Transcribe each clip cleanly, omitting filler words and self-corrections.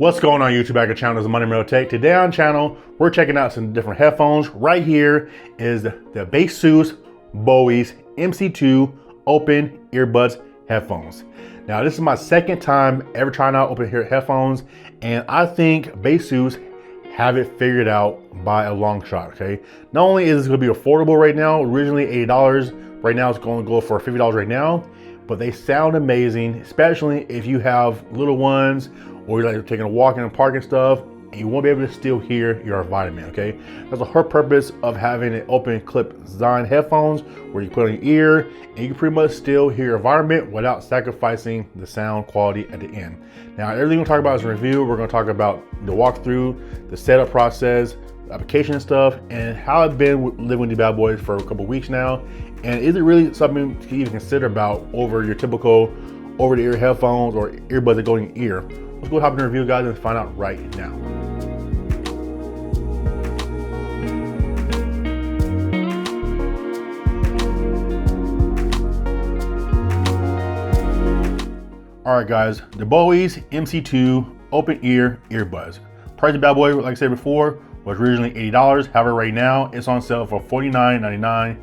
What's going on YouTube? Back at channel is MoneyMarrowTech. Today on channel, we're checking out some different headphones. Right here is the Baseus Bowie MC2 open earbuds headphones. Now this is my second time ever trying out open ear headphones, and I think Baseus have it figured out by a long shot, okay? Not only is it gonna be affordable right now, originally $80, right now it's gonna go for $50 right now, but they sound amazing, especially if you have little ones or you're like taking a walk in the park and stuff, and you won't be able to still hear your environment, okay? That's the whole purpose of having an open clip design headphones where you put on your ear and you can pretty much still hear your environment without sacrificing the sound quality at the end. Now, everything we'll talk about is a review. We're gonna talk about the walkthrough, the setup process, the application and stuff, and how I've been living with these bad boys for a couple weeks now. And is it really something to even consider about over your typical over-the-ear headphones or earbuds that go in your ear? Let's go hop in the review, guys, and find out right now. All right, guys, the Baseus MC2 open ear earbuds. Price of bad boy, like I said before, was originally $80. However, right now it's on sale for $49.99.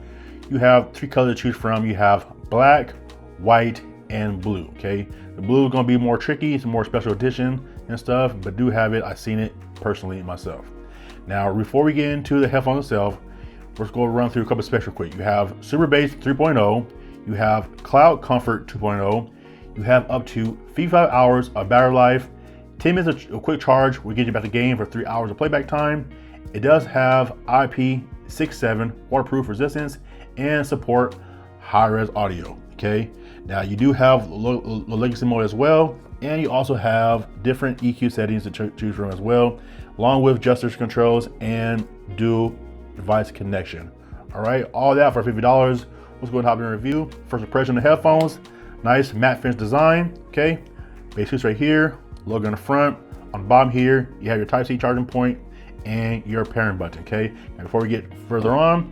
You have three colors to choose from. You have black, white, and blue, okay? The blue is gonna be more tricky, it's a more special edition and stuff, but do have it. I've seen it personally myself. Now, before we get into the headphone itself, let's go run through a couple of specs real quick. You have Super Bass 3.0, you have Cloud Comfort 2.0, you have up to 55 hours of battery life, 10 minutes of quick charge will get you back to game for 3 hours of playback time. It does have IP67 waterproof resistance and support high-res audio, okay? Now you do have low latency mode as well, and you also have different EQ settings to choose from as well, along with gestures controls and dual device connection. All right, all that for $50. Let's go and hop in a review. First impression of the headphones, nice matte finish design, okay? Baseus right here, logo in the front. On the bottom here, you have your Type-C charging point and your pairing button, okay? And before we get further on,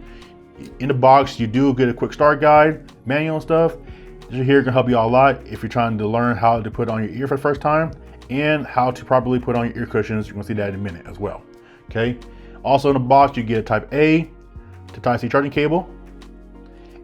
in the box, you do get a quick start guide, manual and stuff. This here can help you out a lot if you're trying to learn how to put on your ear for the first time and how to properly put on your ear cushions. You're gonna see that in a minute as well, okay? Also in the box, you get a Type A to Type-C charging cable,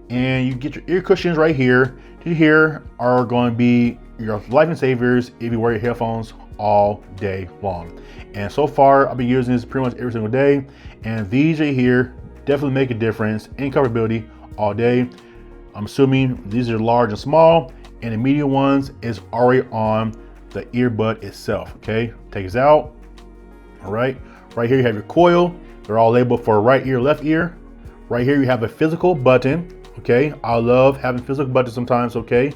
and you get your ear cushions right here. These here are going to be your life and savers if you wear your headphones all day long. And so far, I've been using this pretty much every single day, and these right here definitely make a difference in comfortability all day. I'm assuming these are large and small, and the medium ones is already on the earbud itself, okay? Take this out, all right? Right here you have your coil. They're all labeled for right ear, left ear. Right here you have a physical button, okay? I love having physical buttons sometimes, okay?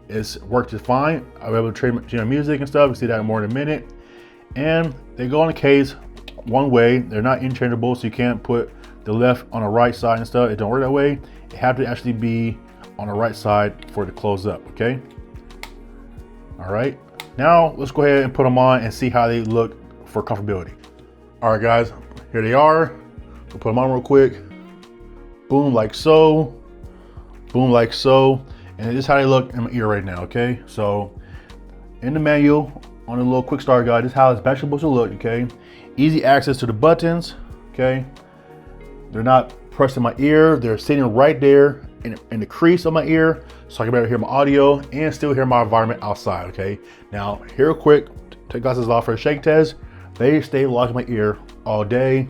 It's worked just fine. I'm able to change my music and stuff. You'll see that in more in a minute. And they go in the case one way. They're not interchangeable, so you can't put the left on the right side and stuff. It don't work that way. It have to actually be on the right side for it to close up, okay? All right, now let's go ahead and put them on and see how they look for comfortability. All right, guys, here they are. We'll put them on real quick. Boom, like so. Boom, like so. And this is how they look in my ear right now, okay? So in the manual, on the little quick start guide, this is how it's actually supposed to look, okay? Easy access to the buttons, okay? They're not pressed in my ear. They're sitting right there in the crease of my ear, so I can better hear my audio and still hear my environment outside, okay? Now, here real quick, take glasses off for a shake test. They stay locked in my ear all day.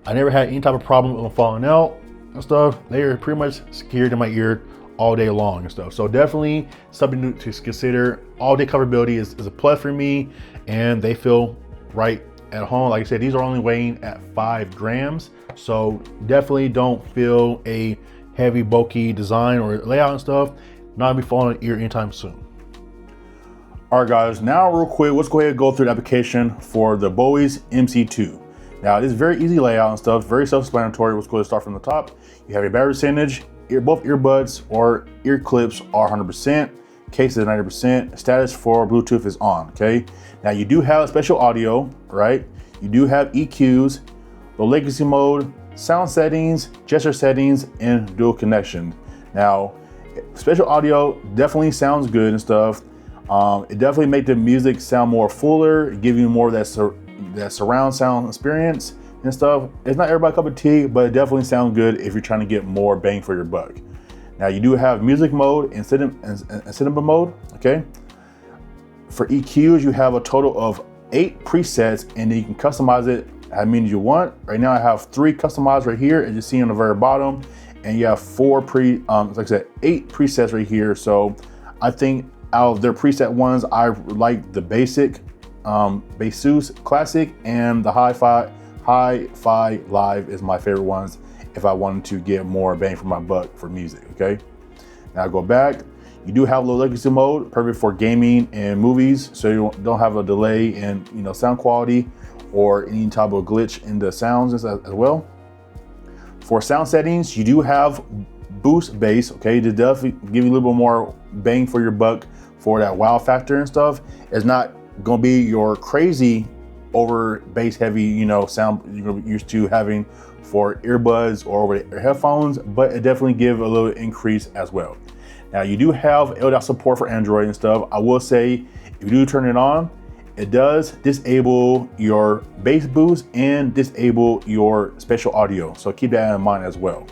I never had any type of problem with them falling out and stuff. They are pretty much secured in my ear all day long and stuff. So definitely something to consider. All day comfortability is a plus for me, and they feel right at home. Like I said, these are only weighing at 5 grams. So definitely don't feel a heavy bulky design or layout and stuff. Not gonna be falling on your ear anytime soon. All right, guys, now real quick, let's go ahead and go through the application for the Baseus MC2. Now this is very easy layout and stuff, very self-explanatory. Let's go ahead and start from the top. You have your battery percentage, both earbuds or ear clips are 100%, case is 90%, status for Bluetooth is on, okay? Now you do have special audio, right? You do have EQs, low latency mode, sound settings, gesture settings, and dual connection. Now, special audio definitely sounds good and stuff. It definitely make the music sound more fuller, give you more of that surround sound experience and stuff. It's not everybody's cup of tea, but it definitely sounds good if you're trying to get more bang for your buck. Now you do have music mode and cinema mode, okay? For EQs, you have a total of 8 presets, and then you can customize it how many you want. Right now I have 3 customized right here, as you see on the very bottom, and you have 8 presets right here. So I think out of their preset ones, I like the basic, Baseus Classic, and the Hi-Fi Live is my favorite ones if I wanted to get more bang for my buck for music, okay? Now go back. You do have low latency mode, perfect for gaming and movies, so you don't have a delay in sound quality or any type of glitch in the sounds as well. For sound settings, you do have boost bass, okay, to definitely give you a little bit more bang for your buck for that wow factor and stuff. It's not gonna be your crazy over bass heavy, sound you're used to having for earbuds or over your headphones, but it definitely give a little increase as well. Now you do have LDOT support for Android and stuff. I will say, if you do turn it on, it does disable your bass boost and disable your spatial audio. So keep that in mind as well.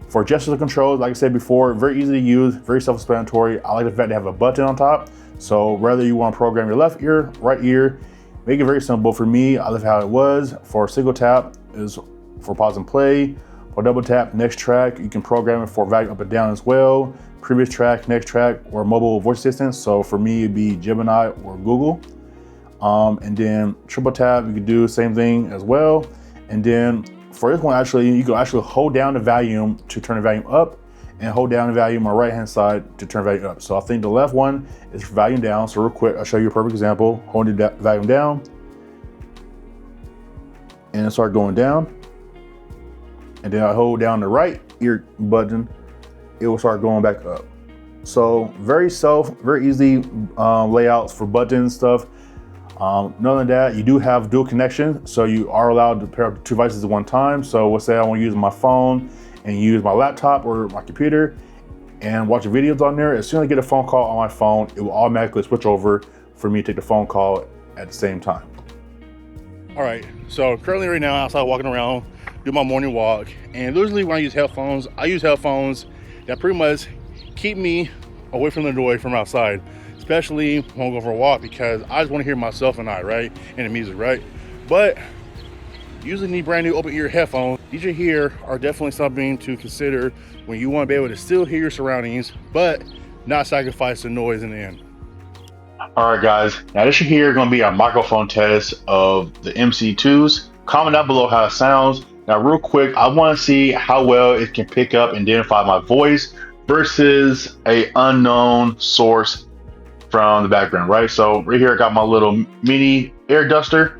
For gesture controls, like I said before, very easy to use, very self-explanatory. I like the fact they have a button on top. So whether you want to program your left ear, right ear, make it very simple. For me, I love how it was. For single tap is for pause and play. For double tap, next track, you can program it for volume up and down as well. Previous track, next track, or mobile voice assistant. So for me, it'd be Gemini or Google. And then triple tap, you can do the same thing as well. And then for this one, actually, you can actually hold down the volume to turn the volume up, and hold down the volume on the right hand side to turn the volume up. So I think the left one is volume down. So real quick, I'll show you a perfect example. Holding the volume down, and it start going down. And then I hold down the right ear button, it will start going back up. So very easy layouts for buttons stuff. None of that, you do have dual connection, so you are allowed to pair up 2 devices at one time. So let's say I want to use my phone and use my laptop or my computer and watch videos on there. As soon as I get a phone call on my phone, it will automatically switch over for me to take the phone call at the same time. All right, so currently right now outside walking around, do my morning walk, and usually when I use headphones that pretty much keep me away from the noise from outside, especially when I go for a walk, because I just want to hear myself and right, and the music, right? But usually need brand new open ear headphones. These right here are definitely something to consider when you want to be able to still hear your surroundings, but not sacrifice the noise in the end. All right, guys, now this right here is going to be our microphone test of the MC2s. Comment down below how it sounds. Now, real quick, I want to see how well it can pick up and identify my voice versus a unknown source from the background, right? So right here, I got my little mini air duster.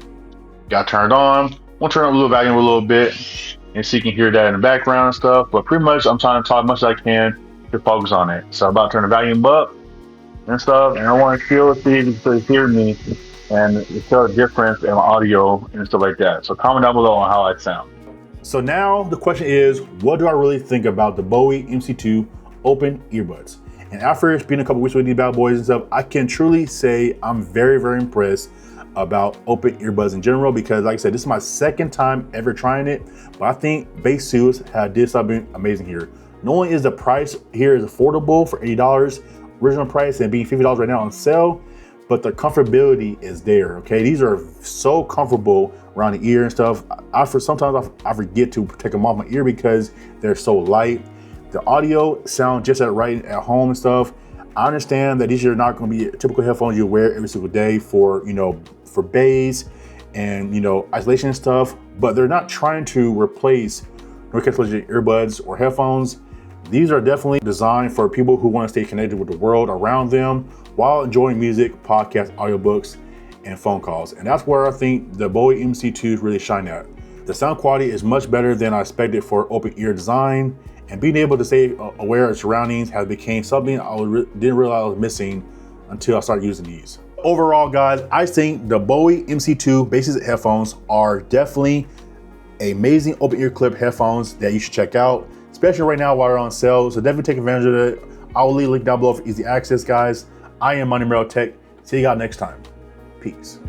Got turned on. We'll turn up a little volume a little bit, and so you can hear that in the background and stuff. But pretty much, I'm trying to talk as much as I can to focus on it. So I'm about to turn the volume up and stuff, and I want to feel to hear me and tell the difference in my audio and stuff like that. So comment down below on how I sound. So now the question is, what do I really think about the Bowie MC2 open earbuds? And after spending a couple weeks with these bad boys and stuff, I can truly say I'm very, very impressed about open earbuds in general, because like I said, this is my second time ever trying it, but I think Baseus did something amazing here. Not only is the price here is affordable for $80, original price, and being $50 right now on sale, but the comfortability is there, okay? These are so comfortable around the ear and stuff. Sometimes I forget to take them off my ear because they're so light. The audio sounds just right at home and stuff. I understand that these are not going to be typical headphones you wear every single day for, for bass and, isolation and stuff, but they're not trying to replace noise cancellation earbuds or headphones. These are definitely designed for people who want to stay connected with the world around them while enjoying music, podcasts, audiobooks, and phone calls. And that's where I think the Bowie MC2 really shine at. The sound quality is much better than I expected for open ear design, and being able to stay aware of surroundings has become something I didn't realize I was missing until I started using these. Overall, guys, I think the Bowie MC2 Baseus headphones are definitely amazing open ear clip headphones that you should check out, especially right now while they're on sale. So definitely take advantage of it. I will leave a link down below for easy access, guys. I am MoneyMarrowTech. See you guys next time. Peace.